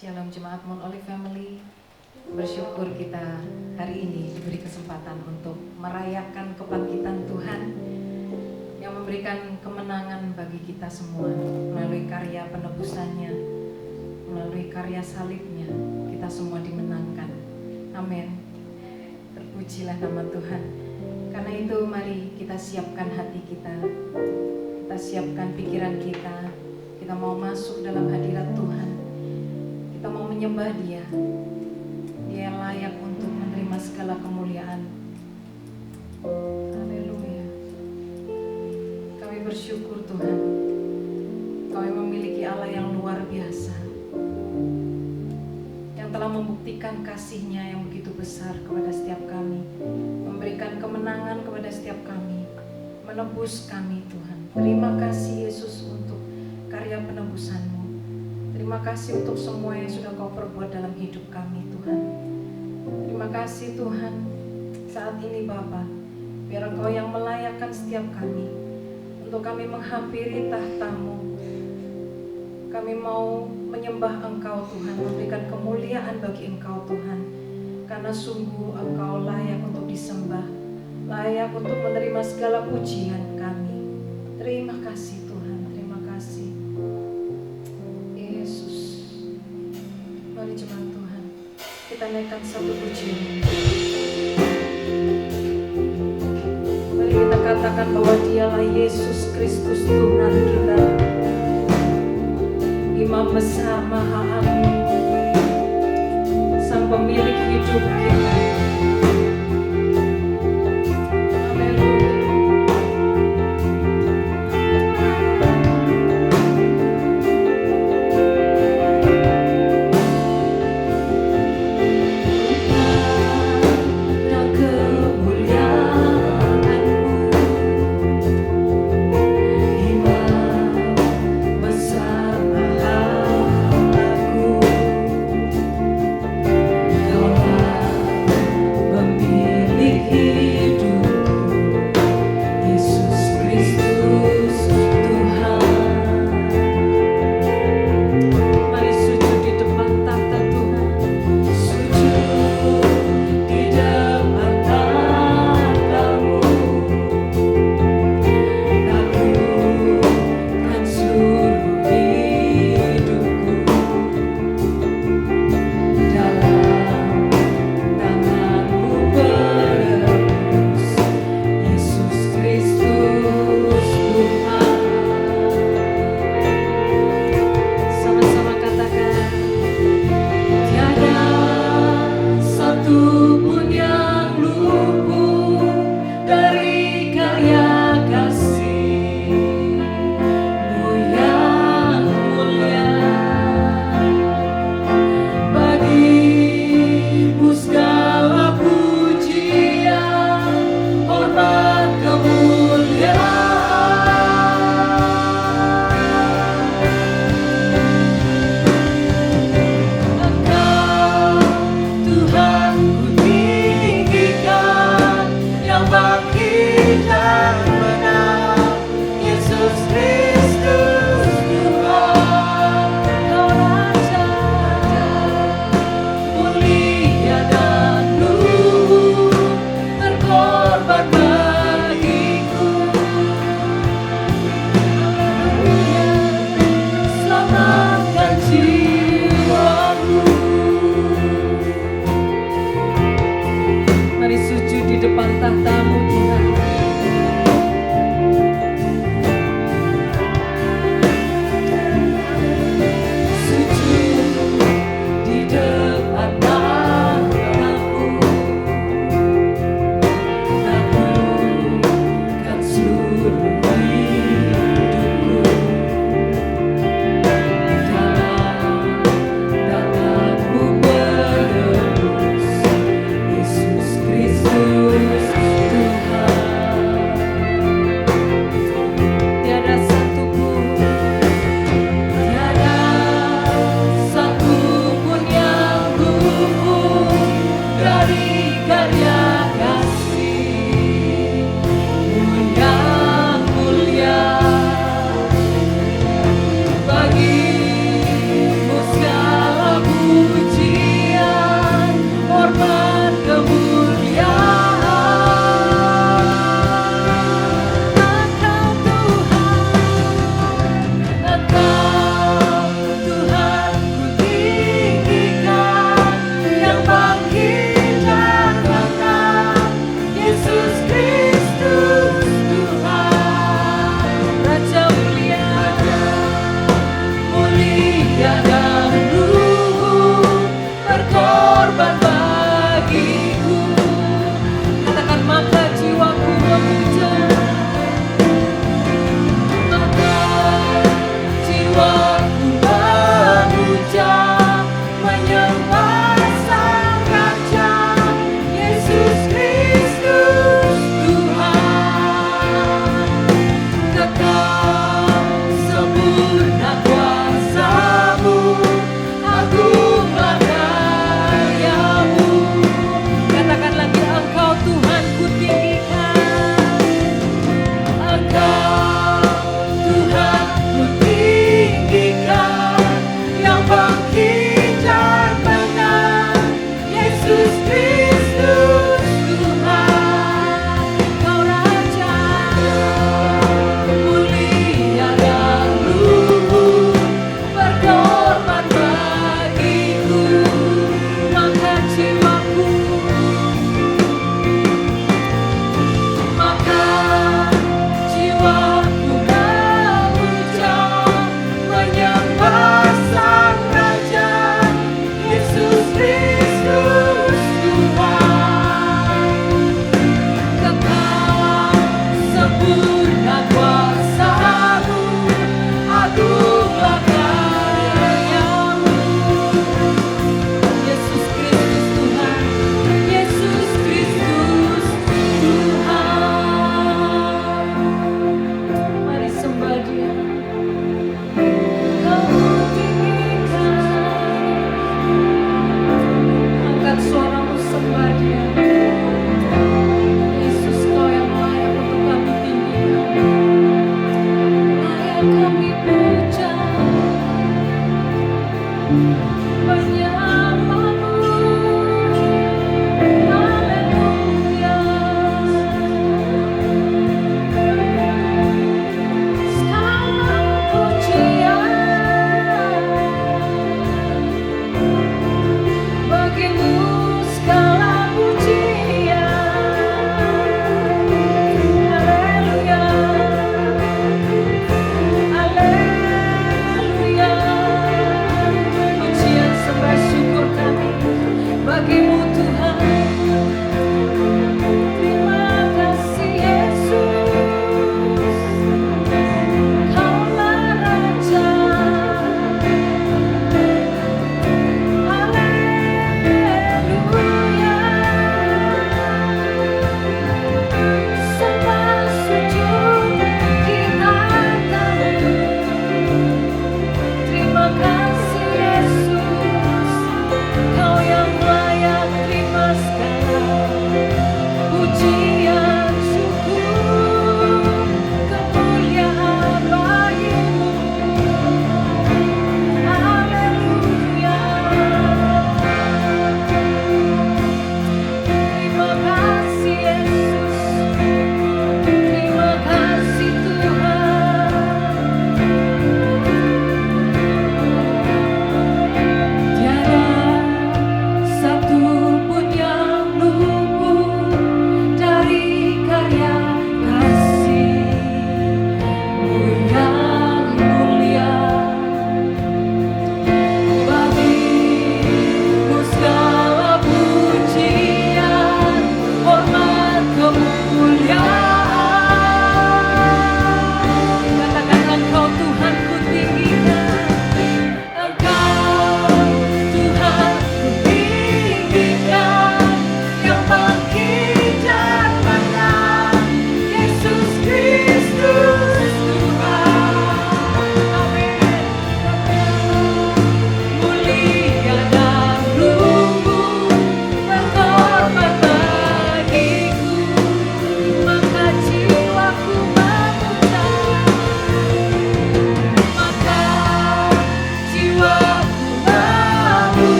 Shalom Jemaat Mount Olive Family. Bersyukur kita hari ini diberi kesempatan untuk merayakan kebangkitan Tuhan yang memberikan kemenangan bagi kita semua melalui karya penebusannya, melalui karya salibnya. Kita semua dimenangkan. Amin. Terpujilah nama Tuhan. Karena itu mari kita siapkan hati kita, kita siapkan pikiran kita. Kita mau masuk dalam hadirat Tuhan. Kita mau menyembah Dia. Dia yang layak untuk menerima segala kemuliaan. Haleluya. Kami bersyukur Tuhan. Kami memiliki Allah yang luar biasa, yang telah membuktikan kasih-Nya yang begitu besar kepada setiap kami, memberikan kemenangan kepada setiap kami, menebus kami Tuhan. Terima kasih Yesus untuk karya penebusan-Mu. Terima kasih untuk semua yang sudah Kau perbuat dalam hidup kami Tuhan. Terima kasih Tuhan. Saat ini Bapa, biar Engkau yang melayakkan setiap kami, untuk kami menghampiri tahta-Mu. Kami mau menyembah Engkau Tuhan, memberikan kemuliaan bagi Engkau Tuhan, karena sungguh Engkau layak untuk disembah, layak untuk menerima segala pujian kami. Terima kasih Tuhan, terima kasih Yesus. Mari jemaat Tuhan, kita naikkan satu pujian. Mari kita katakan bahwa Dialah Yesus Kristus Tuhan kita, Imam besar Maha Agung, Sang Pemilik hidup kita.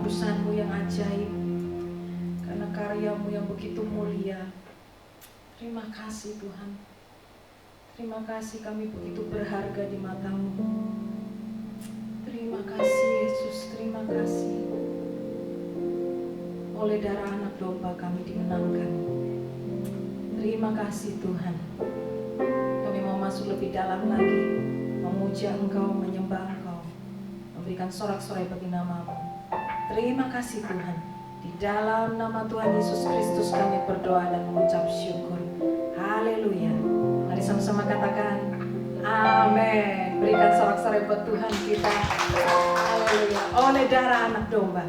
penebusan-Mu yang ajaib, karena karya-Mu yang begitu mulia. Terima kasih Tuhan. Terima kasih kami begitu berharga di mata-Mu. Terima kasih Yesus, terima kasih. Oleh darah anak domba kami dimenangkan. Terima kasih Tuhan. Kami mau masuk lebih dalam lagi, memuja Engkau, menyembah Engkau, memberikan sorak-sorai bagi nama-Mu. Terima kasih Tuhan. Di dalam nama Tuhan Yesus Kristus kami berdoa dan mengucap syukur. Haleluya. Mari sama-sama katakan amin. Berikan sorak-sorai buat Tuhan kita. Haleluya. Oleh darah anak domba.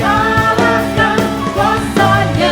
Dikalahkan kuasanya.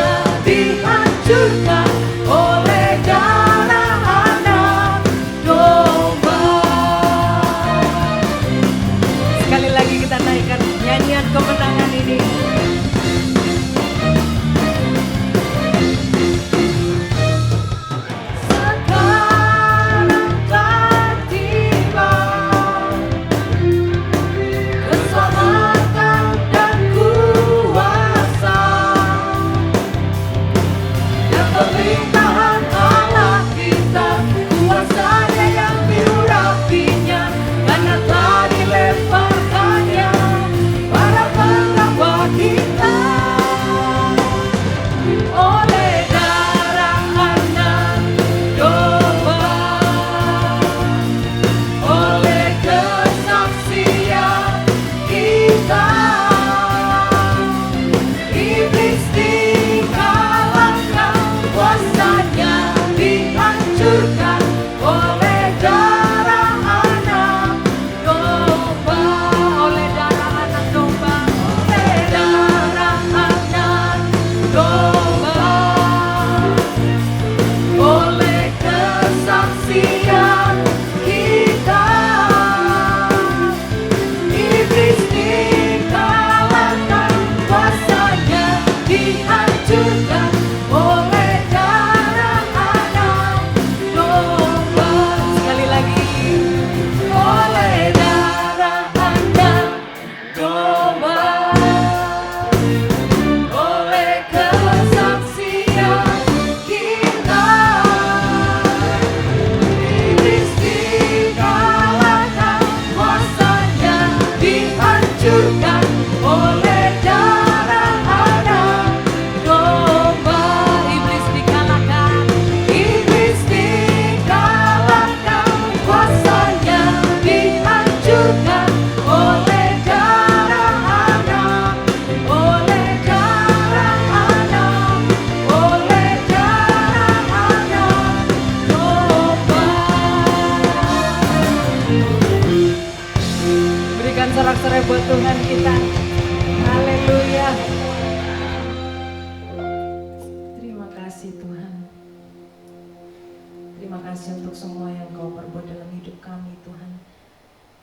kasih untuk semua yang Kau perbuat dalam hidup kami Tuhan.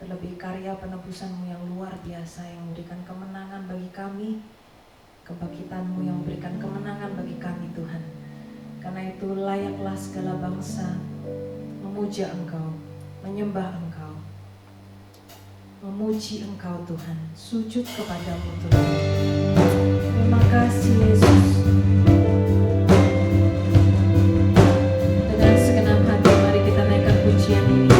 Terlebih karya penebusan-Mu yang luar biasa yang memberikan kemenangan bagi kami, kebangkitan-Mu yang memberikan kemenangan bagi kami Tuhan. Karena itu layaklah segala bangsa memuja Engkau, menyembah Engkau, memuji Engkau Tuhan, sujud kepadamu Tuhan. Terima kasih Yesus. Dengan segenap hati mari kita naikkan pujian ini.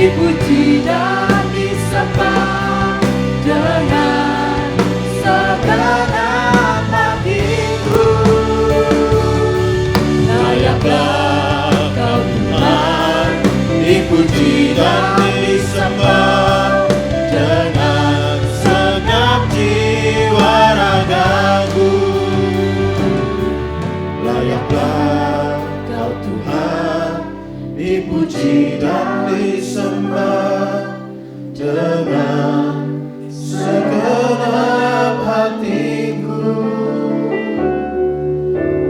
dipuji dan dengan segenap hatiku. Layaklah Kau Tuhan, dipuji dan disembah dengan segenap jiwa ragaku. Layaklah Kau Tuhan, dipuji dan disembah dengan segenap hatiku.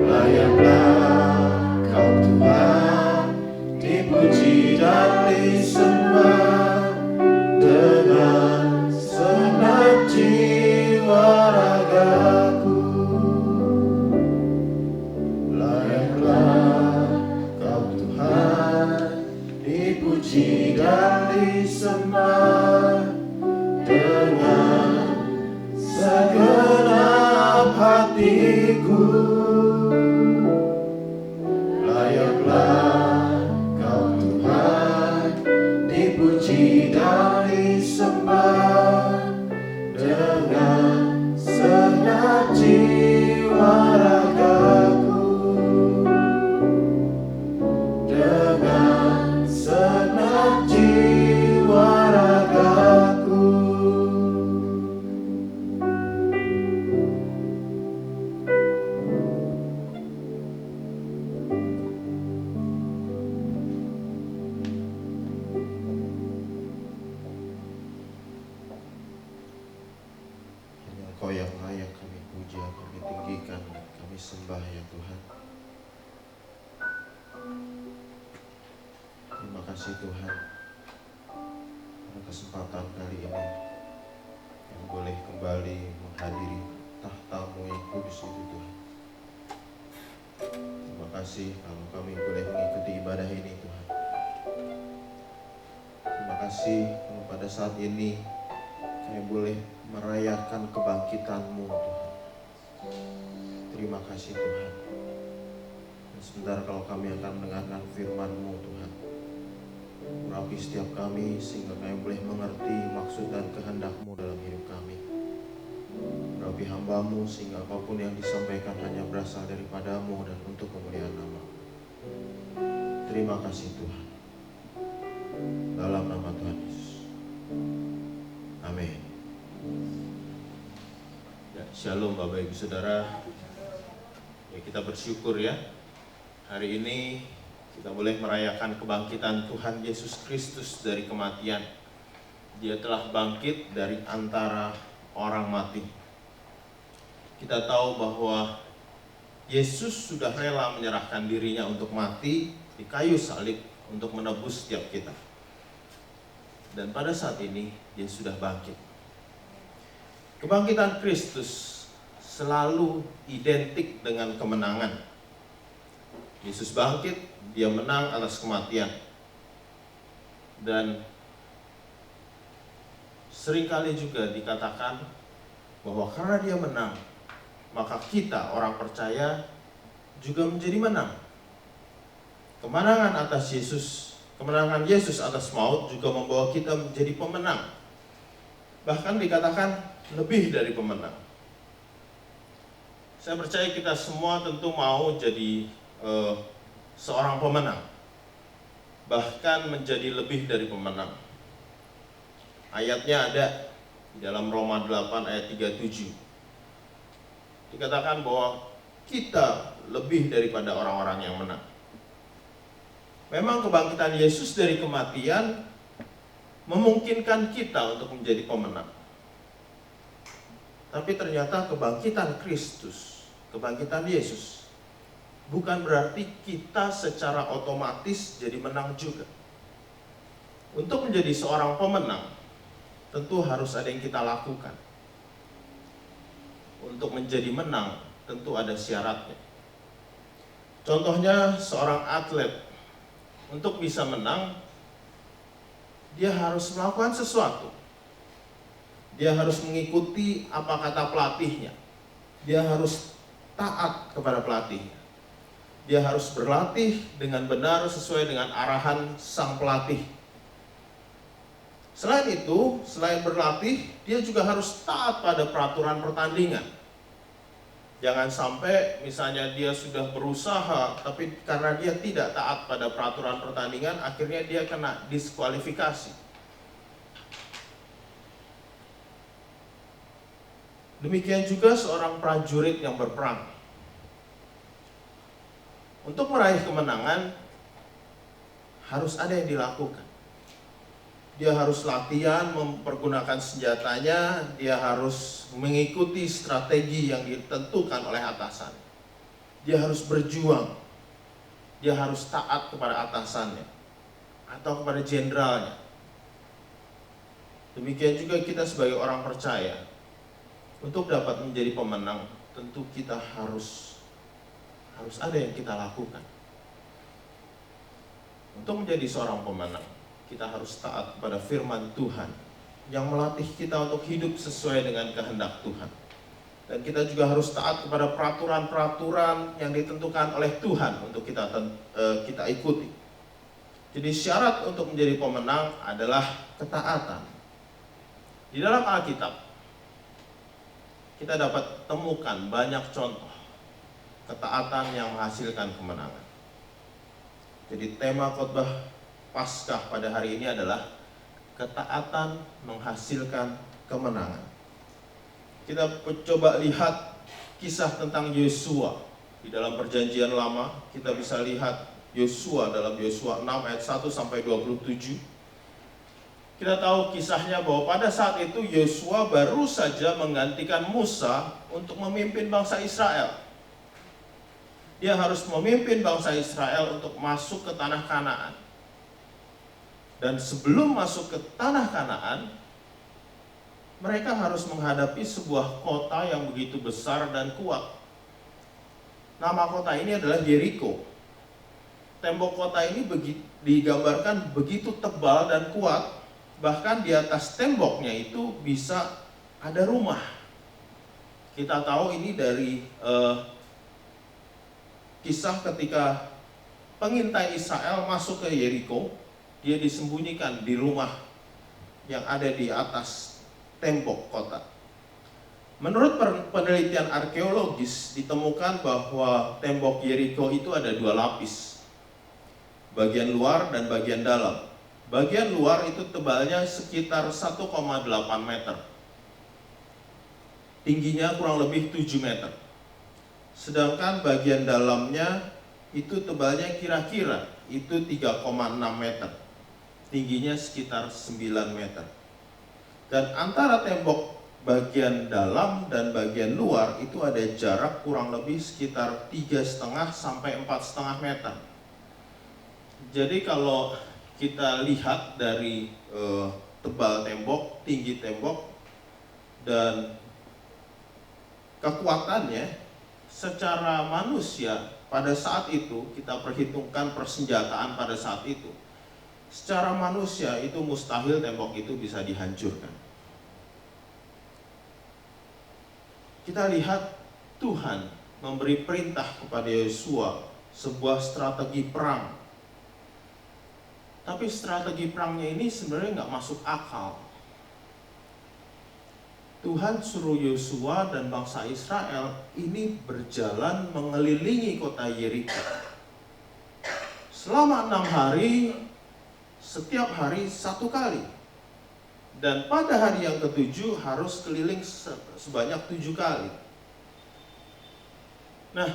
Layaklah Kau Tuhan, dipuji dan disembah dengan segenap jiwa ragaku. Layaklah Kau Tuhan, dipuji dan disembah dengan segenap hatiku. Layaklah Kau Tuhan, dipuji dan disembah dengan segenap jiwa ragaku. Dengan segenap jiwa ragaku. Hanya Engkau yang layak kami puja, kami tinggikan, dan kami sembah ya Tuhan. Terima kasih Tuhan pada kesempatan kali ini yang boleh kembali menghadiri tahta-Mu yang kudus itu Tuhan. Terima kasih kalau kami boleh mengikuti ibadah ini Tuhan. Terima kasih kalau pada saat ini kami boleh merayakan kebangkitan-Mu Tuhan. Terima kasih Tuhan. Dan sebentar kalau kami akan mendengarkan firman-Mu Tuhan, urapi setiap kami sehingga kami boleh mengerti maksud dan kehendak-Mu dalam hidup kami. Urapi hamba-Mu sehingga apapun yang disampaikan hanya berasal daripada-Mu dan untuk kemuliaan nama. Terima kasih Tuhan. Dalam nama Tuhan Yesus. Amin. Ya, shalom Bapak Ibu Saudara. Ya, kita bersyukur ya. Hari ini kita boleh merayakan kebangkitan Tuhan Yesus Kristus dari kematian. Dia telah bangkit dari antara orang mati. Kita tahu bahwa Yesus sudah rela menyerahkan dirinya untuk mati di kayu salib untuk menebus setiap kita. Dan pada saat ini dia sudah bangkit. Kebangkitan Kristus selalu identik dengan kemenangan. Yesus bangkit, dia menang atas kematian. Dan seringkali juga dikatakan bahwa karena dia menang, maka kita orang percaya juga menjadi menang. Kemenangan atas Yesus, kemenangan Yesus atas maut juga membawa kita menjadi pemenang. Bahkan dikatakan lebih dari pemenang. Saya percaya kita semua tentu mau jadi seorang pemenang, bahkan menjadi lebih dari pemenang. Ayatnya ada di dalam Roma 8 ayat 37. Dikatakan bahwa kita lebih daripada orang-orang yang menang. Memang kebangkitan Yesus dari kematian memungkinkan kita untuk menjadi pemenang. Tapi ternyata kebangkitan Kristus, kebangkitan Yesus, bukan berarti kita secara otomatis jadi menang juga. Untuk menjadi seorang pemenang, tentu harus ada yang kita lakukan. Untuk menjadi menang, tentu ada syaratnya. Contohnya seorang atlet, untuk bisa menang, dia harus melakukan sesuatu. Dia harus mengikuti apa kata pelatihnya. Dia harus taat kepada pelatihnya. Dia harus berlatih dengan benar sesuai dengan arahan sang pelatih. Selain itu, selain berlatih, dia juga harus taat pada peraturan pertandingan. Jangan sampai misalnya dia sudah berusaha, tapi karena dia tidak taat pada peraturan pertandingan, akhirnya dia kena diskualifikasi. Demikian juga seorang prajurit yang berperang. Untuk meraih kemenangan, harus ada yang dilakukan. Dia harus latihan mempergunakan senjatanya, dia harus mengikuti strategi yang ditentukan oleh atasan. Dia harus berjuang, dia harus taat kepada atasannya atau kepada jenderalnya. Demikian juga kita sebagai orang percaya, untuk dapat menjadi pemenang, tentu kita harus ada yang kita lakukan. Untuk menjadi seorang pemenang, kita harus taat kepada firman Tuhan yang melatih kita untuk hidup sesuai dengan kehendak Tuhan. Dan kita juga harus taat kepada peraturan-peraturan yang ditentukan oleh Tuhan untuk kita ikuti. Jadi syarat untuk menjadi pemenang adalah ketaatan. Di dalam Alkitab, kita dapat temukan banyak contoh ketaatan yang menghasilkan kemenangan. Jadi tema khotbah Paskah pada hari ini adalah ketaatan menghasilkan kemenangan. Kita coba lihat kisah tentang Yosua di dalam Perjanjian Lama. Kita bisa lihat Yosua dalam Yosua 6 ayat 1 sampai 27. Kita tahu kisahnya bahwa pada saat itu Yosua baru saja menggantikan Musa untuk memimpin bangsa Israel. Dia harus memimpin bangsa Israel untuk masuk ke tanah Kanaan. Dan sebelum masuk ke tanah Kanaan, mereka harus menghadapi sebuah kota yang begitu besar dan kuat. Nama kota ini adalah Yeriko. Tembok kota ini digambarkan begitu tebal dan kuat, bahkan di atas temboknya itu bisa ada rumah. Kita tahu ini dari kisah ketika pengintai Israel masuk ke Yeriko. Dia disembunyikan di rumah yang ada di atas tembok kota. Menurut penelitian arkeologis, ditemukan bahwa tembok Yeriko itu ada 2 lapis, bagian luar dan bagian dalam. Bagian luar itu tebalnya sekitar 1,8 meter, tingginya kurang lebih 7 meter. Sedangkan bagian dalamnya itu tebalnya kira-kira itu 3,6 meter, tingginya sekitar 9 meter. Dan antara tembok bagian dalam dan bagian luar itu ada jarak kurang lebih sekitar 3,5 sampai 4,5 meter. Jadi kalau kita lihat dari tebal tembok, tinggi tembok, dan kekuatannya secara manusia pada saat itu, kita perhitungkan persenjataan pada saat itu. Secara manusia itu mustahil tembok itu bisa dihancurkan. Kita lihat Tuhan memberi perintah kepada Yosua sebuah strategi perang. Tapi strategi perangnya ini sebenarnya nggak masuk akal. Tuhan suruh Yosua dan bangsa Israel ini berjalan mengelilingi kota Yeriko selama 6 hari, setiap hari 1 kali. Dan pada hari yang ke-7 harus keliling sebanyak 7 kali. Nah,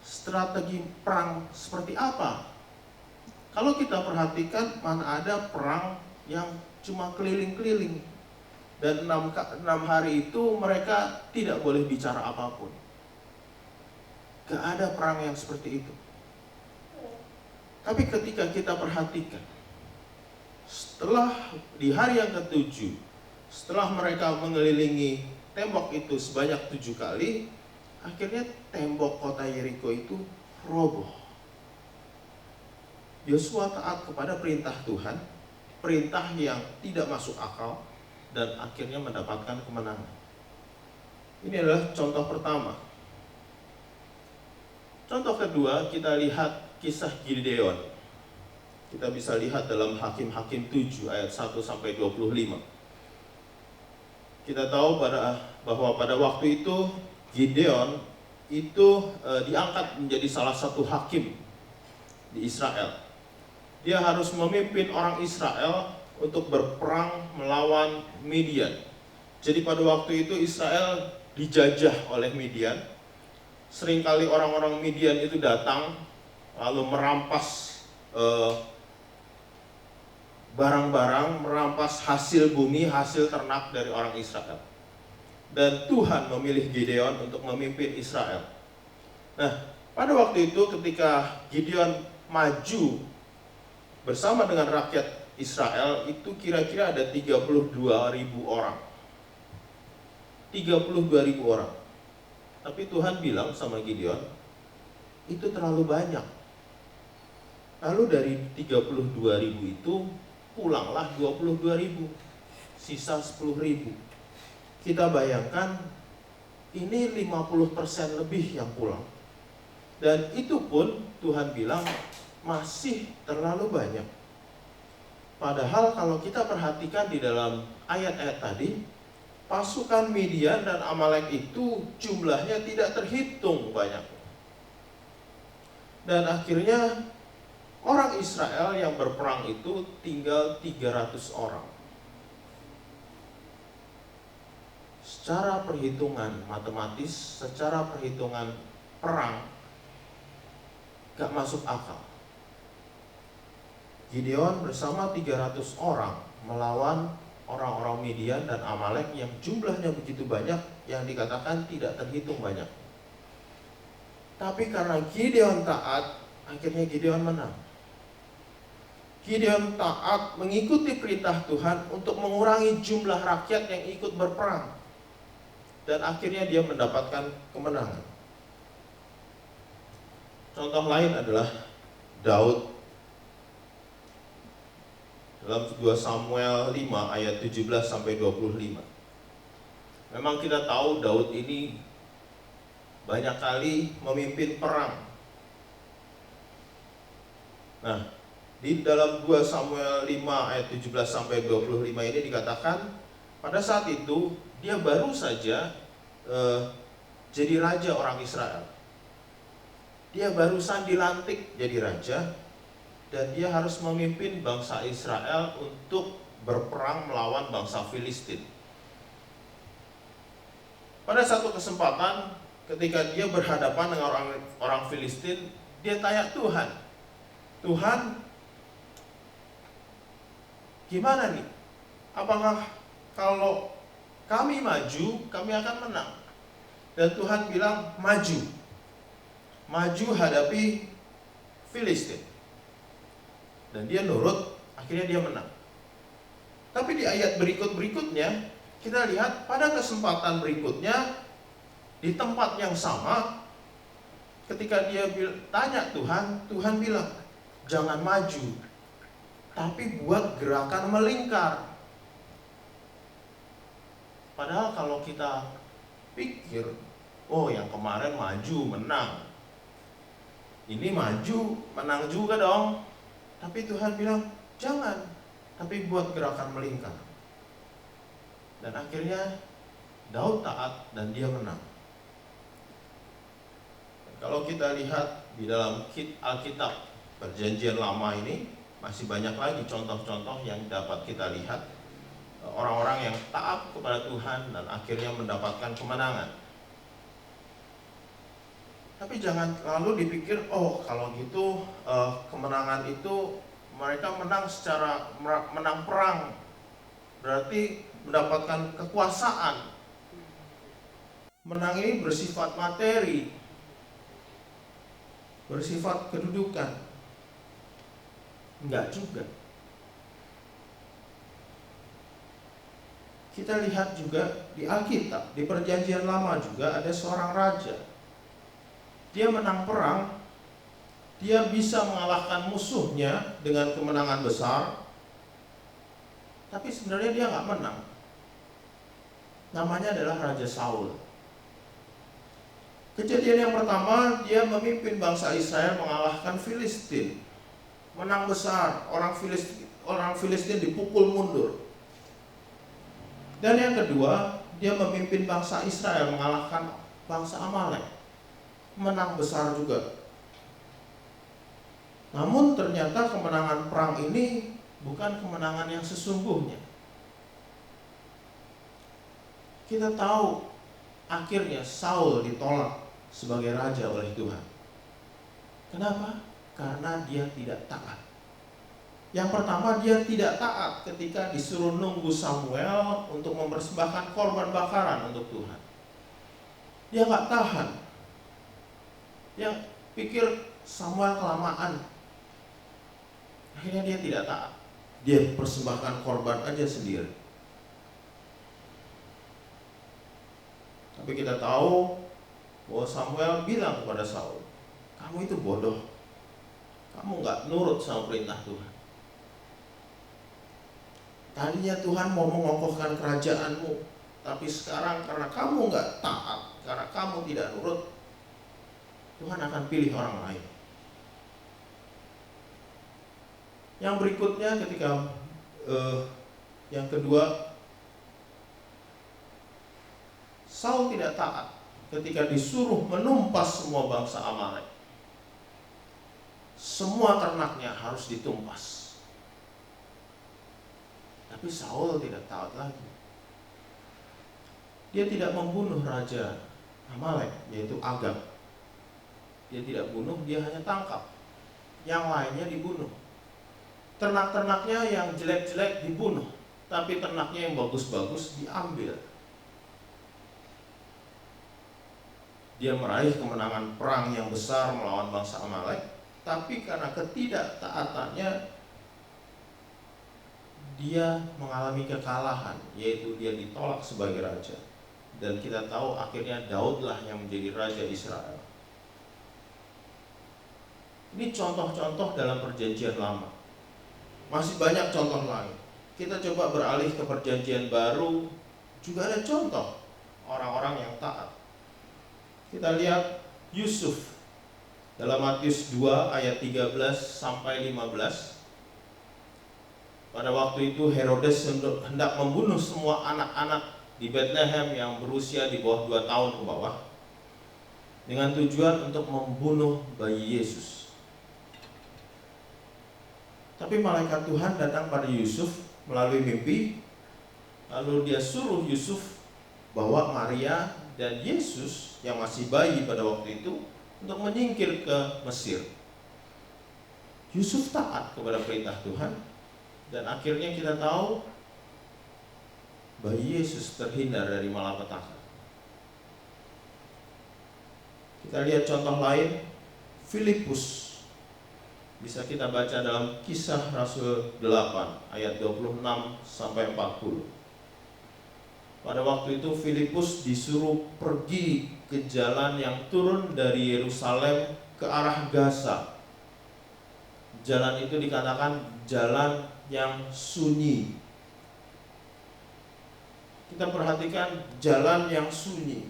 strategi perang seperti apa? Kalau kita perhatikan, mana ada perang yang cuma keliling-keliling. Dan 6 hari itu mereka tidak boleh bicara apapun. Gak ada perang yang seperti itu. Tapi ketika kita perhatikan, setelah di hari yang ke-7, setelah mereka mengelilingi tembok itu sebanyak 7 kali, akhirnya tembok kota Yeriko itu roboh. Yosua taat kepada perintah Tuhan, perintah yang tidak masuk akal, dan akhirnya mendapatkan kemenangan. Ini adalah contoh pertama. Contoh kedua, kita lihat kisah Gideon. Kita bisa lihat dalam Hakim-Hakim 7 ayat 1 sampai 25. Kita tahu bahwa pada waktu itu Gideon itu diangkat menjadi salah satu hakim di Israel. Dia harus memimpin orang Israel untuk berperang melawan Midian. Jadi pada waktu itu Israel dijajah oleh Midian. Seringkali orang-orang Midian itu datang lalu merampas barang-barang, merampas hasil bumi, hasil ternak dari orang Israel. Dan Tuhan memilih Gideon untuk memimpin Israel. Nah, pada waktu itu ketika Gideon maju bersama dengan rakyat Israel, itu kira-kira ada 32.000 orang. 32.000 orang. Tapi Tuhan bilang sama Gideon, itu terlalu banyak. Lalu dari 32.000 itu pulanglah 22.000, sisa 10.000. Kita bayangkan ini 50% lebih yang pulang. Dan itu pun Tuhan bilang masih terlalu banyak. Padahal kalau kita perhatikan di dalam ayat-ayat tadi, pasukan Midian dan Amalek itu jumlahnya tidak terhitung banyak. Dan akhirnya orang Israel yang berperang itu tinggal 300 orang. Secara perhitungan matematis, secara perhitungan perang, gak masuk akal. Gideon bersama 300 orang melawan orang-orang Midian dan Amalek yang jumlahnya begitu banyak, yang dikatakan tidak terhitung banyak. Tapi karena Gideon taat, akhirnya Gideon menang. Gideon taat mengikuti perintah Tuhan untuk mengurangi jumlah rakyat yang ikut berperang. Dan akhirnya dia mendapatkan kemenangan. Contoh lain adalah Daud. Dalam 2 Samuel 5 ayat 17 sampai 25. Memang kita tahu Daud ini banyak kali memimpin perang. Nah, di dalam 2 Samuel 5 ayat 17 sampai 25 ini dikatakan pada saat itu dia baru saja jadi raja orang Israel. Dia barusan dilantik jadi raja dan dia harus memimpin bangsa Israel untuk berperang melawan bangsa Filistin. Pada satu kesempatan ketika dia berhadapan dengan orang Filistin, dia tanya Tuhan, gimana nih? Apakah kalau kami maju, kami akan menang? Dan Tuhan bilang, maju hadapi Filistin. Dan dia nurut, akhirnya dia menang. Tapi di ayat berikutnya, kita lihat pada kesempatan berikutnya, di tempat yang sama, ketika dia tanya Tuhan bilang, jangan maju, tapi buat gerakan melingkar. Padahal kalau kita pikir, oh yang kemarin maju menang, ini maju menang juga dong. Tapi Tuhan bilang, jangan, tapi buat gerakan melingkar. Dan akhirnya Daud taat dan dia menang. Dan kalau kita lihat di dalam Alkitab Perjanjian Lama ini, masih banyak lagi contoh-contoh yang dapat kita lihat, orang-orang yang taat kepada Tuhan dan akhirnya mendapatkan kemenangan. Tapi jangan lalu dipikir, oh kalau gitu kemenangan itu mereka menang secara menang perang, berarti mendapatkan kekuasaan. Menang ini bersifat materi, bersifat kedudukan. Enggak juga. Kita lihat juga di Alkitab, di Perjanjian Lama juga ada seorang raja. Dia menang perang, dia bisa mengalahkan musuhnya dengan kemenangan besar, tapi sebenarnya dia nggak menang. Namanya adalah Raja Saul. Kejadian yang pertama, dia memimpin bangsa Israel mengalahkan Filistin. menang besar, orang Filistin dipukul mundur. Dan yang kedua, dia memimpin bangsa Israel mengalahkan bangsa Amalek, menang besar juga. Namun ternyata kemenangan perang ini bukan kemenangan yang sesungguhnya. Kita tahu akhirnya Saul ditolak sebagai raja oleh Tuhan. Kenapa? Karena dia tidak taat. Yang pertama, dia tidak taat ketika disuruh nunggu Samuel untuk mempersembahkan korban bakaran untuk Tuhan. Dia gak tahan. Dia pikir Samuel kelamaan. Akhirnya dia tidak taat. Dia persembahkan korban aja sendiri. Tapi kita tahu bahwa Samuel bilang kepada Saul, kamu itu bodoh. Kamu gak nurut sama perintah Tuhan. Tadinya Tuhan mau mengokohkan kerajaanmu, tapi sekarang karena kamu gak taat, karena kamu tidak nurut, Tuhan akan pilih orang lain. Yang berikutnya ketika yang kedua, Saul tidak taat ketika disuruh menumpas semua bangsa Amalek. Semua ternaknya harus ditumpas. Tapi Saul tidak taat lagi. Dia tidak membunuh raja Amalek, yaitu Agag. Dia tidak bunuh, dia hanya tangkap. Yang lainnya dibunuh. Ternak-ternaknya yang jelek-jelek dibunuh, tapi ternaknya yang bagus-bagus diambil. Dia meraih kemenangan perang yang besar melawan bangsa Amalek, tapi karena ketidaktaatannya dia mengalami kekalahan, yaitu dia ditolak sebagai raja. Dan kita tahu akhirnya Daudlah yang menjadi raja Israel. Ini contoh-contoh dalam perjanjian lama. Masih banyak contoh lain. Kita coba beralih ke perjanjian baru, juga ada contoh orang-orang yang taat. Kita lihat Yusuf dalam Matius 2 ayat 13 sampai 15. Pada waktu itu Herodes hendak membunuh semua anak-anak di Bethlehem yang berusia di bawah 2 tahun ke bawah, dengan tujuan untuk membunuh bayi Yesus. Tapi malaikat Tuhan datang pada Yusuf melalui mimpi. Lalu dia suruh Yusuf bawa Maria dan Yesus yang masih bayi pada waktu itu untuk menyingkir ke Mesir. Yusuf taat kepada perintah Tuhan. Dan akhirnya kita tahu bayi Yesus terhindar dari malapetaka. Kita lihat contoh lain, Filipus. Bisa kita baca dalam Kisah Rasul 8 ayat 26 sampai 40. Pada waktu itu Filipus disuruh pergi ke jalan yang turun dari Yerusalem ke arah Gaza. Jalan itu dikatakan jalan yang sunyi. Kita perhatikan jalan yang sunyi.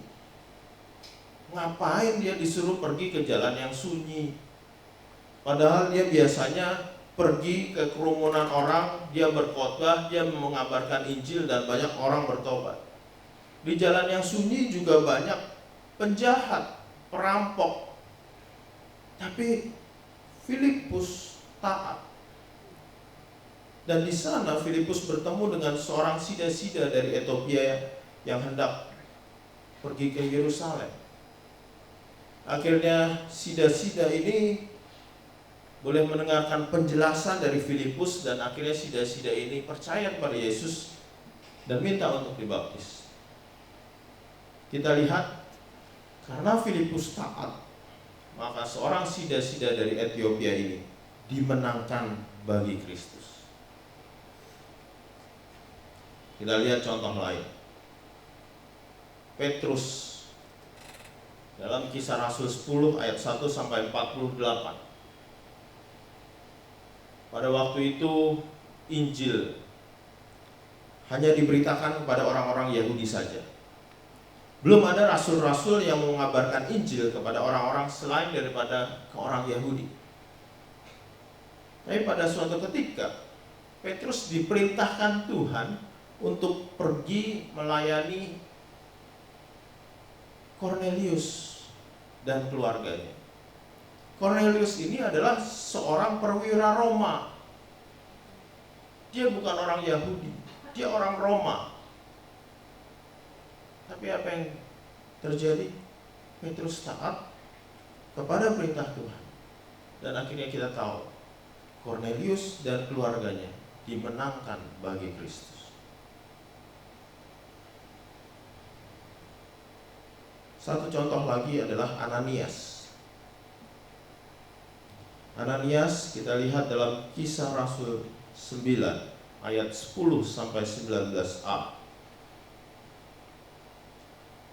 Ngapain dia disuruh pergi ke jalan yang sunyi? Padahal dia biasanya pergi ke kerumunan orang, dia berkhotbah, dia mengabarkan Injil dan banyak orang bertobat. Di jalan yang sunyi juga banyak penjahat, perampok. Tapi Filipus taat. Dan di sana Filipus bertemu dengan seorang sida-sida dari Ethiopia yang hendak pergi ke Yerusalem. Akhirnya sida-sida ini boleh mendengarkan penjelasan dari Filipus, dan akhirnya sida-sida ini percaya kepada Yesus dan minta untuk dibaptis. Kita lihat, karena Filipus taat, maka seorang sida-sida dari Ethiopia ini dimenangkan bagi Kristus. Kita lihat contoh lain. Petrus dalam Kisah Rasul 10 ayat 1 sampai 48. Pada waktu itu Injil hanya diberitakan kepada orang-orang Yahudi saja. Belum ada rasul-rasul yang mengabarkan Injil kepada orang-orang selain daripada ke orang Yahudi. Tapi pada suatu ketika Petrus diperintahkan Tuhan untuk pergi melayani Kornelius dan keluarganya. Kornelius ini adalah seorang perwira Roma. Dia bukan orang Yahudi, dia orang Roma. Tapi apa yang terjadi? Petrus taat kepada perintah Tuhan. Dan akhirnya kita tahu Kornelius dan keluarganya dimenangkan bagi Kristus. Satu contoh lagi adalah Ananias. Ananias kita lihat dalam Kisah Rasul 9 ayat 10 sampai 19a.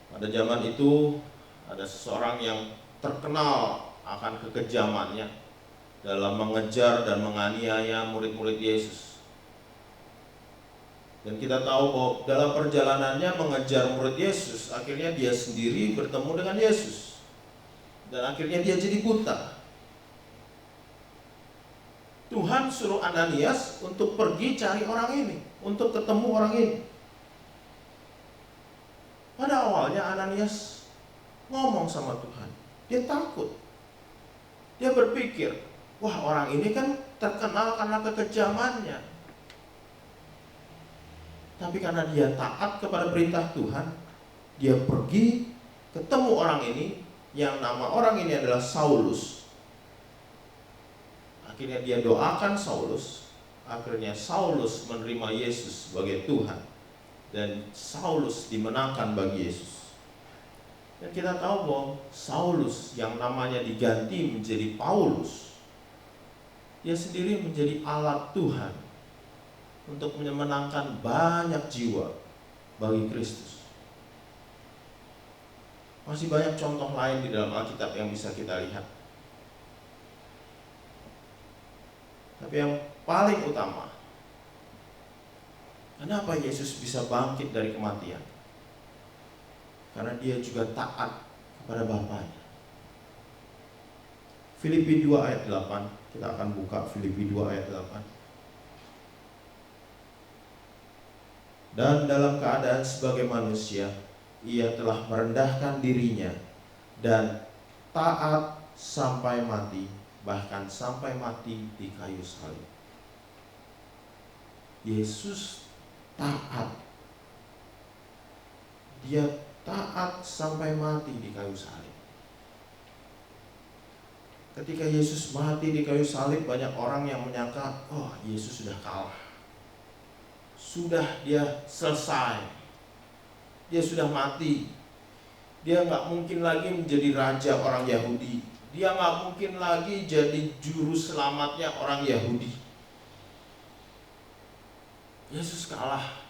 Pada zaman itu ada seseorang yang terkenal akan kekejamannya dalam mengejar dan menganiaya murid-murid Yesus. Dan kita tahu bahwa dalam perjalanannya mengejar murid Yesus, akhirnya dia sendiri bertemu dengan Yesus. Dan akhirnya dia jadi buta. Tuhan suruh Ananias untuk pergi cari orang ini, untuk ketemu orang ini. Pada awalnya Ananias ngomong sama Tuhan, dia takut. Dia berpikir, wah, orang ini kan terkenal karena kekejamannya. Tapi karena dia taat kepada perintah Tuhan, dia pergi ketemu orang ini, yang nama orang ini adalah Saulus. Akhirnya dia doakan Saulus. Akhirnya Saulus menerima Yesus sebagai Tuhan. Dan Saulus dimenangkan bagi Yesus. Dan kita tahu bahwa Saulus yang namanya diganti menjadi Paulus, dia sendiri menjadi alat Tuhan untuk memenangkan banyak jiwa bagi Kristus. Masih banyak contoh lain di dalam Alkitab yang bisa kita lihat. Tapi yang paling utama, kenapa Yesus bisa bangkit dari kematian? Karena dia juga taat kepada Bapaknya. Filipi 2 ayat 8, kita akan buka Filipi 2 ayat 8. Dan dalam keadaan sebagai manusia, ia telah merendahkan dirinya dan taat sampai mati, bahkan sampai mati di kayu salib. Yesus taat. Dia taat sampai mati di kayu salib. Ketika Yesus mati di kayu salib, banyak orang yang menyangka, oh, Yesus sudah kalah. Sudah, dia selesai. Dia sudah mati. Dia nggak mungkin lagi menjadi raja orang Yahudi. Dia nggak mungkin lagi jadi juru selamatnya orang Yahudi. Yesus kalah.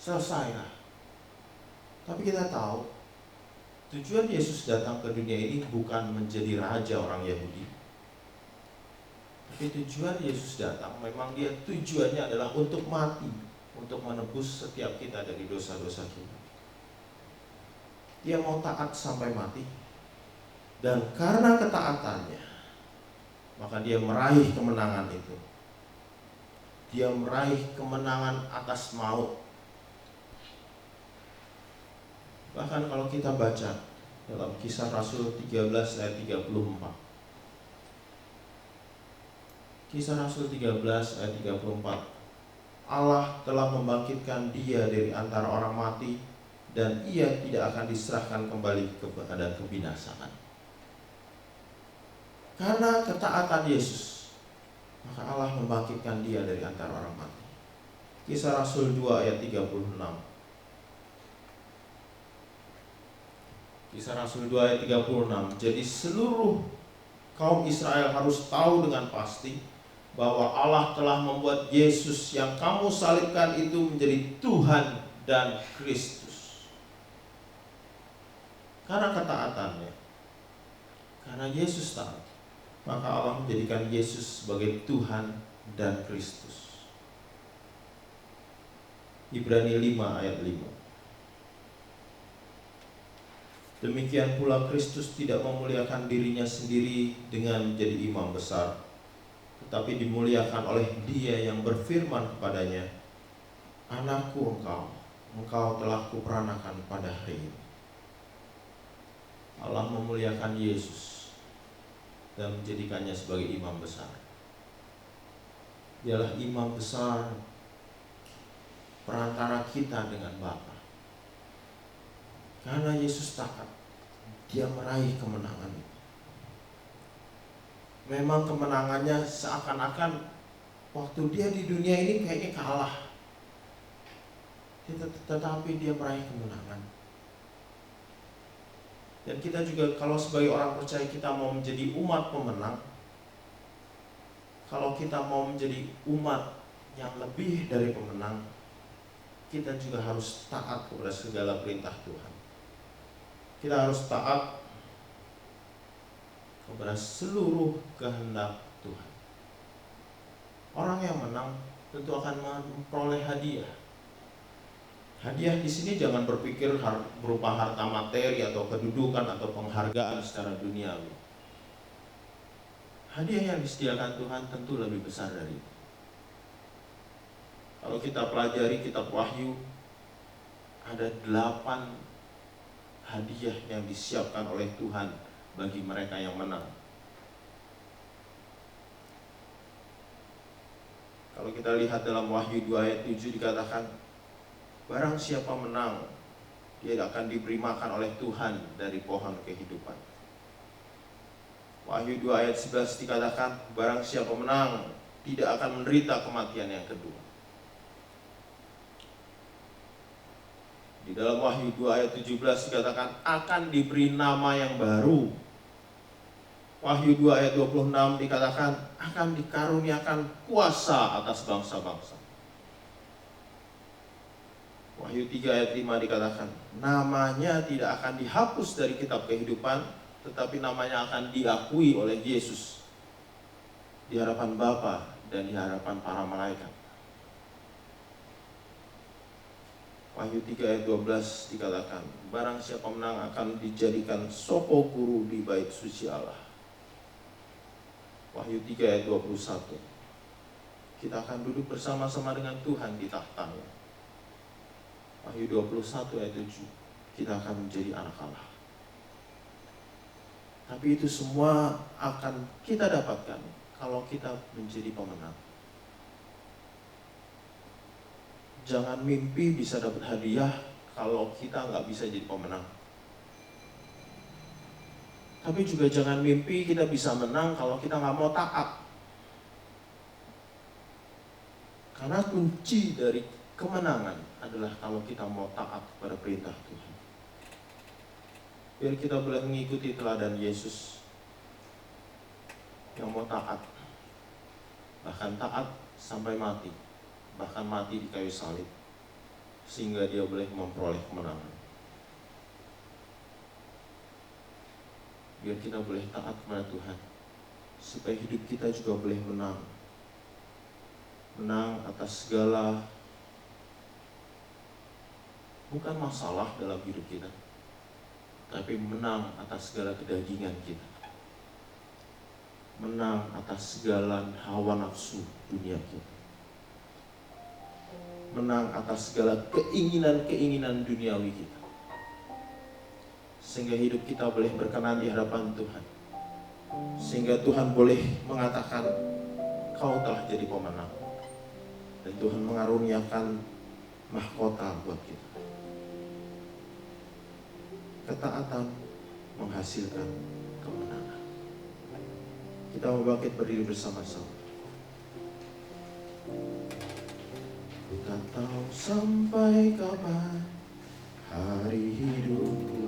Selesailah. Tapi kita tahu, tujuan Yesus datang ke dunia ini bukan menjadi raja orang Yahudi. Tapi tujuan Yesus datang, memang dia tujuannya adalah untuk mati, untuk menebus setiap kita dari dosa-dosa kita. Dia mau taat sampai mati. Dan karena ketaatannya, maka dia meraih kemenangan itu. Dia meraih kemenangan atas maut. Bahkan kalau kita baca dalam Kisah Rasul 13 ayat 34. Kisah Rasul 13 ayat 34. Allah telah membangkitkan dia dari antara orang mati, dan ia tidak akan diserahkan kembali kepada kebinasaan. Karena ketaatan Yesus, maka Allah membangkitkan dia dari antara orang mati. Kisah Rasul 2 ayat 36. Kisah Rasul 2 ayat 36. Jadi seluruh kaum Israel harus tahu dengan pasti bahwa Allah telah membuat Yesus yang kamu salibkan itu menjadi Tuhan dan Kristus. Karena ketaatannya, karena Yesus taat, maka Allah menjadikan Yesus sebagai Tuhan dan Kristus. Ibrani 5 ayat 5. Demikian pula Kristus tidak memuliakan dirinya sendiri dengan menjadi imam besar, tetapi dimuliakan oleh Dia yang berfirman kepadanya, "Anakku, engkau telah kuperanakan pada hari ini." Allah memuliakan Yesus dan menjadikannya sebagai imam besar. Dialah imam besar perantara kita dengan Bapa. Karena Yesus taat, Dia meraih kemenangan. Memang kemenangannya seakan-akan waktu Dia di dunia ini kayaknya kalah, tetapi Dia meraih kemenangan. Dan kita juga kalau sebagai orang percaya, kita mau menjadi umat pemenang. Kalau kita mau menjadi umat yang lebih dari pemenang, kita juga harus taat kepada segala perintah Tuhan. Kita harus taat kepada seluruh kehendak Tuhan. Orang yang menang tentu akan memperoleh hadiah. Hadiah di sini jangan berpikir berupa harta materi atau kedudukan atau penghargaan secara duniawi. Hadiah yang disediakan Tuhan tentu lebih besar dari itu. Kalau kita pelajari kitab Wahyu, ada 8 hadiah yang disiapkan oleh Tuhan bagi mereka yang menang. Kalau kita lihat dalam Wahyu 2 ayat 7 dikatakan, barang siapa menang, dia akan diberi makan oleh Tuhan dari pohon kehidupan. Wahyu 2 ayat 11 dikatakan, barang siapa menang, tidak akan menderita kematian yang kedua. Di dalam Wahyu 2 ayat 17 dikatakan akan diberi nama yang baru. Wahyu 2 ayat 26 dikatakan akan dikaruniakan kuasa atas bangsa-bangsa. Wahyu 3 ayat 5 dikatakan namanya tidak akan dihapus dari kitab kehidupan, tetapi namanya akan diakui oleh Yesus di hadapan Bapa dan di hadapan para malaikat. Wahyu 3 ayat 12 dikatakan, barang siapa menang akan dijadikan soko guru di bait suci Allah. Wahyu 3 ayat 21, kita akan duduk bersama-sama dengan Tuhan di tahtanya. Wahyu 21 ayat 7, kita akan menjadi anak Allah. Tapi itu semua akan kita dapatkan kalau kita menjadi pemenang. Jangan mimpi bisa dapat hadiah kalau kita nggak bisa jadi pemenang. Tapi juga jangan mimpi kita bisa menang kalau kita nggak mau taat. Karena kunci dari kemenangan adalah kalau kita mau taat kepada perintah Tuhan. Biar kita boleh mengikuti teladan Yesus yang mau taat, bahkan taat sampai mati. Bahkan mati di kayu salib, sehingga dia boleh memperoleh kemenangan. Biar kita boleh taat kepada Tuhan, supaya hidup kita juga boleh menang. Menang atas segala, bukan masalah dalam hidup kita, tapi menang atas segala kedagingan kita. Menang atas segala hawa nafsu dunia kita. Menang atas segala keinginan-keinginan duniawi kita, sehingga hidup kita boleh berkenan di hadapan Tuhan, sehingga Tuhan boleh mengatakan kau telah jadi pemenang, dan Tuhan mengaruniakan mahkota buat kita. Ketaatan menghasilkan kemenangan. Kita mau bangkit berdiri bersama-sama. Tak tahu sampai kapan hari hidupku,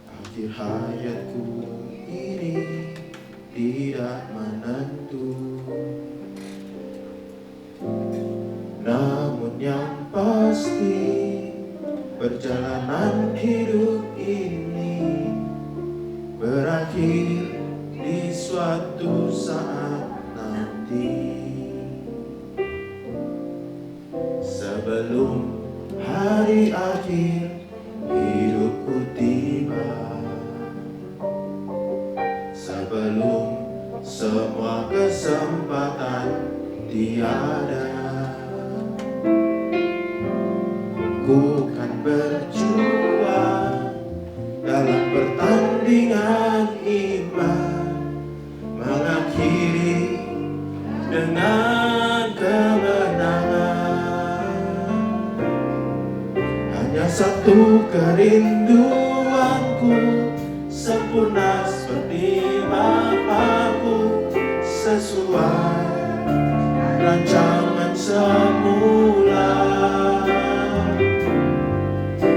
akhir hayatku ini tidak menentu. Namun yang pasti perjalanan hidup ini berakhir di suatu saat nanti. Sebelum hari akhir semua kesempatan tiada. Ku kan berjuang dalam pertandingan iman, mengakhiri dengan kemenangan. Hanya satu kerinduanku, sempurna seperti Bapakku, sesuai rancangan semula.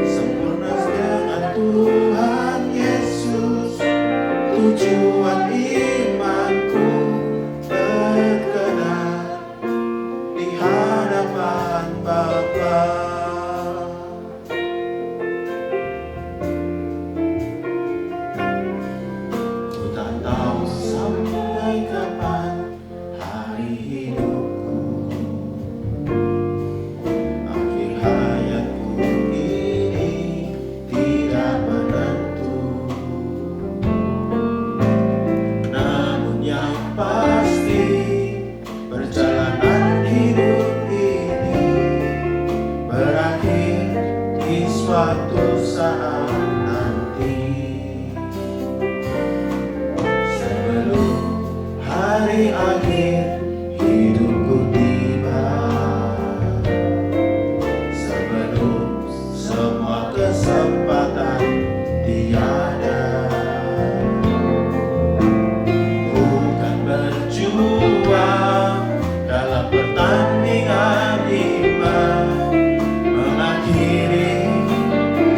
Sempurna dengan Tuhan Yesus, tujuan imanku berkenan di hadapan Bapa. Ku tak tahu sampai kapan hari hidupku, akhir hayatku ini tidak menentu. Namun yang pasti, perjalanan hidup ini berakhir di suatu saat nanti. Sebelum hari akhir hidupku tiba, sebelum semua kesempatan tiada, bukan berjuang dalam pertandingan iman, mengakhiri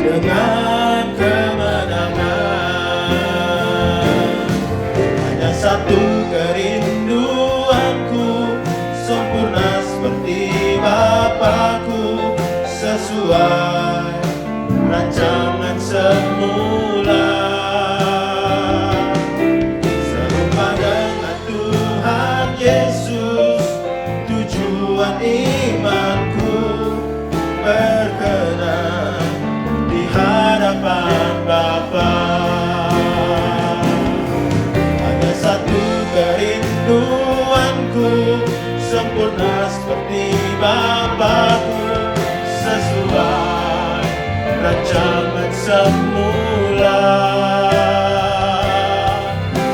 dengan kemenangan. Hanya satu kerinduanku, sempurna seperti Bapakku, sesuai rancangan semula. Serupa dengan Tuhan Yesus, tujuan imanku berkenan di hadapan Bapa. Hanya satu kerinduanku, sempurna seperti Bapakku, sesuai rancangan semula.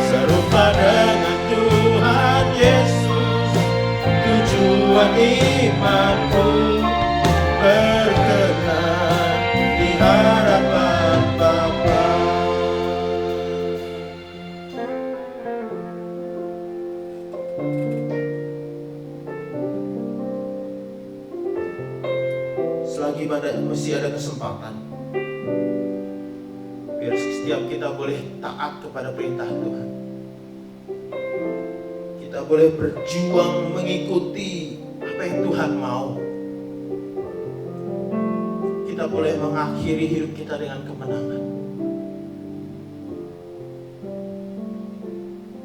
Serupa dengan Tuhan Yesus, tujuan imanku berkenan di hadapan Bapa. Selagi masih ada kesempatan, biar setiap kita boleh taat kepada perintah Tuhan. Kita boleh berjuang mengikuti apa yang Tuhan mau. Kita boleh mengakhiri hidup kita dengan kemenangan.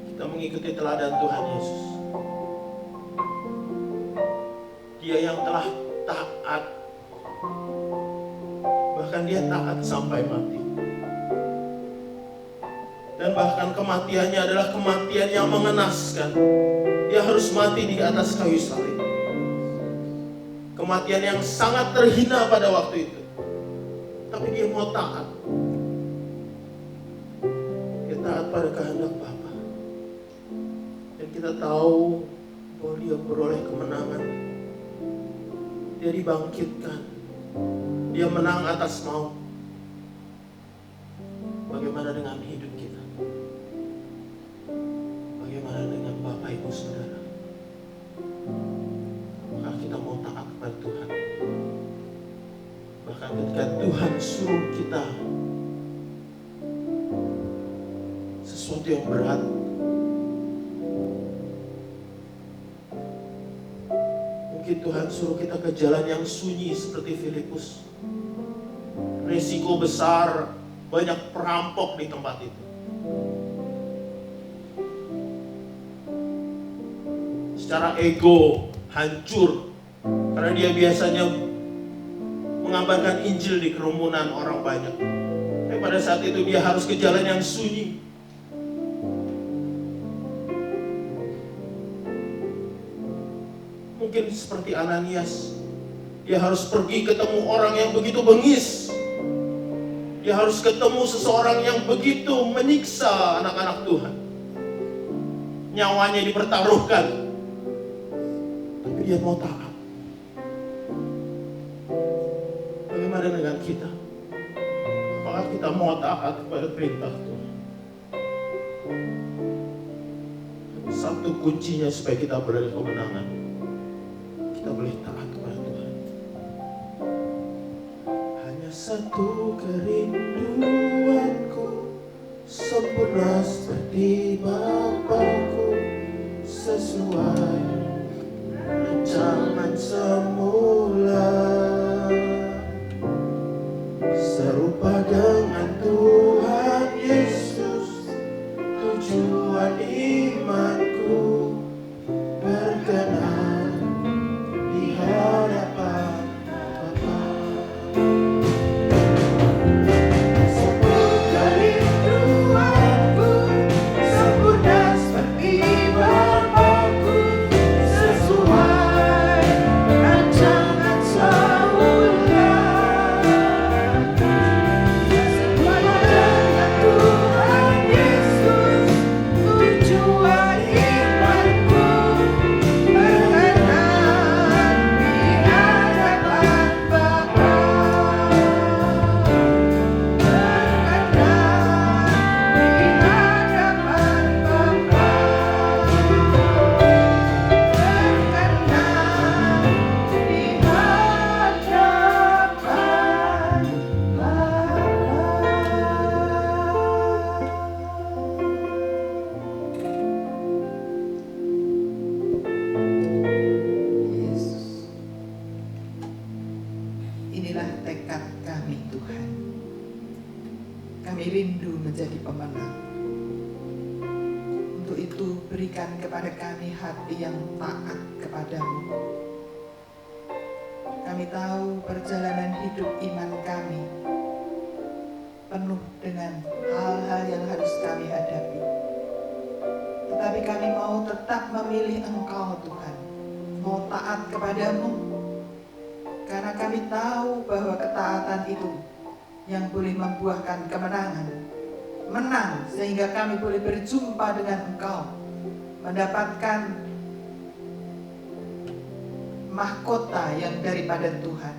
Kita mengikuti teladan Tuhan Yesus. Dia yang telah taat, bahkan dia taat sampai mati. Dan bahkan kematiannya adalah kematian yang mengenaskan. Dia harus mati di atas kayu salib. Kematian yang sangat terhina pada waktu itu. Tapi dia mau taat. Dia taat pada kehendak Bapa. Dan kita tahu bahwa dia beroleh kemenangan. Dia dibangkitkan. Dia menang atas maut. Bagaimana dengan hidup kita? Bagaimana dengan Bapak Ibu Saudara? Maka kita mau taat kepada Tuhan. Bahkan ketika Tuhan suruh kita sesuatu yang berat, mungkin Tuhan suruh kita ke jalan yang sunyi seperti Filipus. Resiko besar, banyak perampok di tempat itu. Secara ego hancur, karena dia biasanya mengabarkan Injil di kerumunan orang banyak. Tapi pada saat itu dia harus ke jalan yang sunyi. Mungkin seperti Ananias, dia harus pergi ketemu orang yang begitu bengis. Dia harus ketemu seseorang yang begitu menyiksa anak-anak Tuhan. Nyawanya dipertaruhkan, tapi dia mau taat. Bagaimana dengan kita? Apakah kita mau taat kepada perintah Tuhan? Satu kuncinya supaya kita berada kemenangan, kita boleh taat kepada Tuhan. Hanya satu kerinduanku, sempurna seperti Bapakku, sesuai rancangan semula, serupa dengan Tuhan Yesus. Tujuan imanku berkenan di hadapan Bapa. Satu kerinduanku, sempurna seperti Bapakku, sesuai rancangan semula, serupa dengan Tuhan Yesus. Tujuan imanku berkenan di hadapan Bapa, berkenan di hadapan Bapa, berkenan di Yesus, inilah tekad kami Tuhan. Kami rindu menjadi pemenang. Untuk itu berikan kepada kami hati yang taat kepadamu. Kami tahu perjalanan hidup iman kami penuh dengan hal-hal yang harus kami hadapi. Tetapi kami mau tetap memilih Engkau Tuhan, mau taat kepadamu, karena kami tahu bahwa ketaatan itu yang boleh membuahkan kemenangan, menang sehingga kami boleh berjumpa dengan Engkau, mendapatkan mahkota yang daripada Tuhan,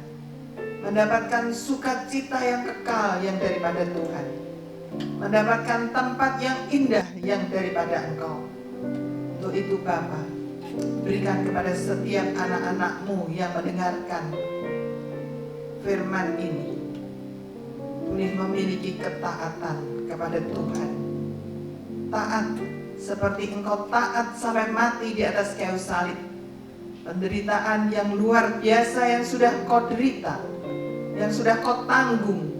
mendapatkan sukacita yang kekal yang daripada Tuhan, mendapatkan tempat yang indah yang daripada Engkau. Untuk itu Bapa, berikan kepada setiap anak-anak-Mu yang mendengarkan firman ini, boleh memiliki ketaatan kepada Tuhan. Taat seperti Engkau taat sampai mati di atas kayu salib. Penderitaan yang luar biasa yang sudah Kau derita, yang sudah Kau tanggung,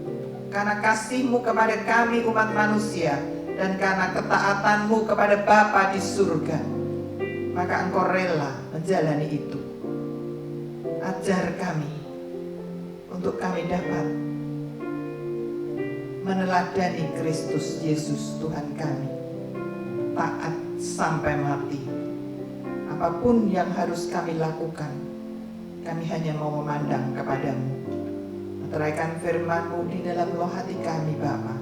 karena kasih-Mu kepada kami umat manusia, dan karena ketaatan-Mu kepada Bapa di surga, maka Engkau rela menjalani itu. Ajar kami untuk kami dapat meneladani Kristus Yesus Tuhan kami, taat sampai mati. Apapun yang harus kami lakukan, kami hanya mau memandang kepadamu. Meteraikan firman-Mu di dalam loh hati kami Bapa,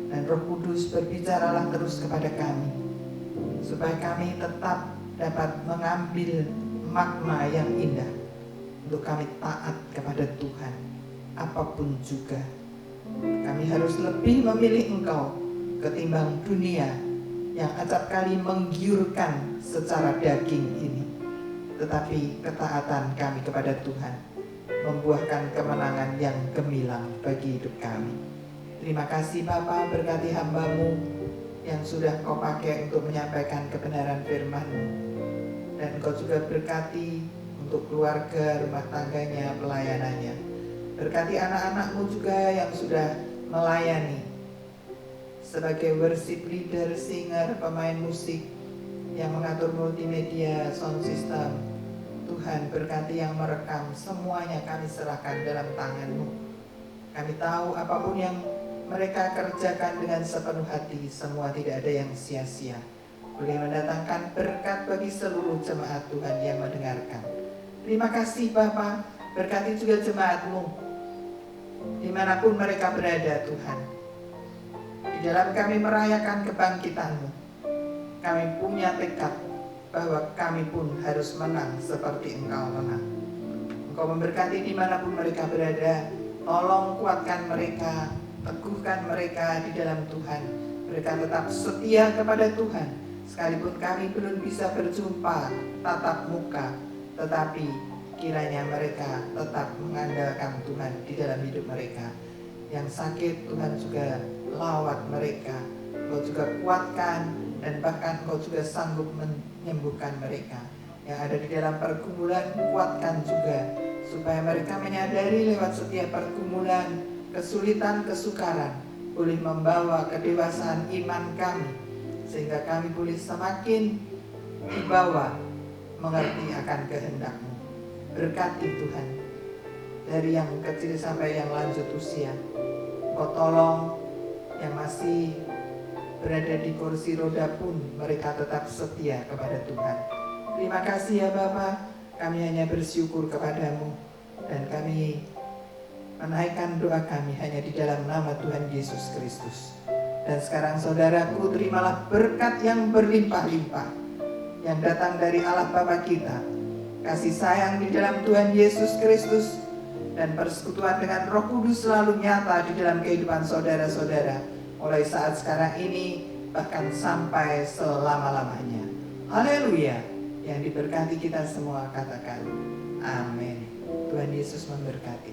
dan Roh Kudus berbicaralah terus kepada kami, supaya kami tetap dapat mengambil makna yang indah untuk kami taat kepada Tuhan. Apapun juga, kami harus lebih memilih Engkau ketimbang dunia yang acap kali menggiurkan secara daging ini. Tetapi ketaatan kami kepada Tuhan membuahkan kemenangan yang gemilang bagi hidup kami. Terima kasih Bapa, berkati hamba-Mu yang sudah Kau pakai untuk menyampaikan kebenaran firman-Mu. Dan Kau juga berkati untuk keluarga, rumah tangganya, pelayanannya. Berkati anak-anak-Mu juga yang sudah melayani sebagai worship leader, singer, pemain musik, yang mengatur multimedia, sound system. Tuhan berkati yang merekam, semuanya kami serahkan dalam tangan-Mu. Kami tahu apapun yang mereka kerjakan dengan sepenuh hati, semua tidak ada yang sia-sia. Boleh mendatangkan berkat bagi seluruh jemaat Tuhan yang mendengarkan. Terima kasih Bapa, berkati juga jemaat-Mu dimanapun mereka berada Tuhan. Di dalam kami merayakan kebangkitan-Mu, kami punya tekad bahwa kami pun harus menang seperti Engkau menang. Engkau memberkati dimanapun mereka berada. Tolong kuatkan mereka, teguhkan mereka di dalam Tuhan. Mereka tetap setia kepada Tuhan, sekalipun kami belum bisa berjumpa tatap muka, tetapi kiranya mereka tetap mengandalkan Tuhan di dalam hidup mereka. Yang sakit Tuhan juga lawat mereka, Engkau juga kuatkan, dan bahkan Engkau juga sanggup menyembuhkan mereka. Yang ada di dalam pergumulan kuatkan juga, supaya mereka menyadari lewat setiap pergumulan, kesulitan, kesukaran boleh membawa kedewasaan iman kami, sehingga kami boleh semakin dibawa mengerti akan kehendak-Mu. Berkati Tuhan, dari yang kecil sampai yang lanjut usia. Engkau tolong yang masih berada di kursi roda pun mereka tetap setia kepada Tuhan. Terima kasih ya Bapa, kami hanya bersyukur kepadamu, dan kami menaikkan doa kami hanya di dalam nama Tuhan Yesus Kristus. Dan sekarang saudaraku, terimalah berkat yang berlimpah-limpah yang datang dari Allah Bapa kita, kasih sayang di dalam Tuhan Yesus Kristus, dan persekutuan dengan Roh Kudus selalu nyata di dalam kehidupan saudara-saudara, mulai saat sekarang ini bahkan sampai selama-lamanya. Haleluya. Yang diberkati kita semua katakan amin. Tuhan Yesus memberkati.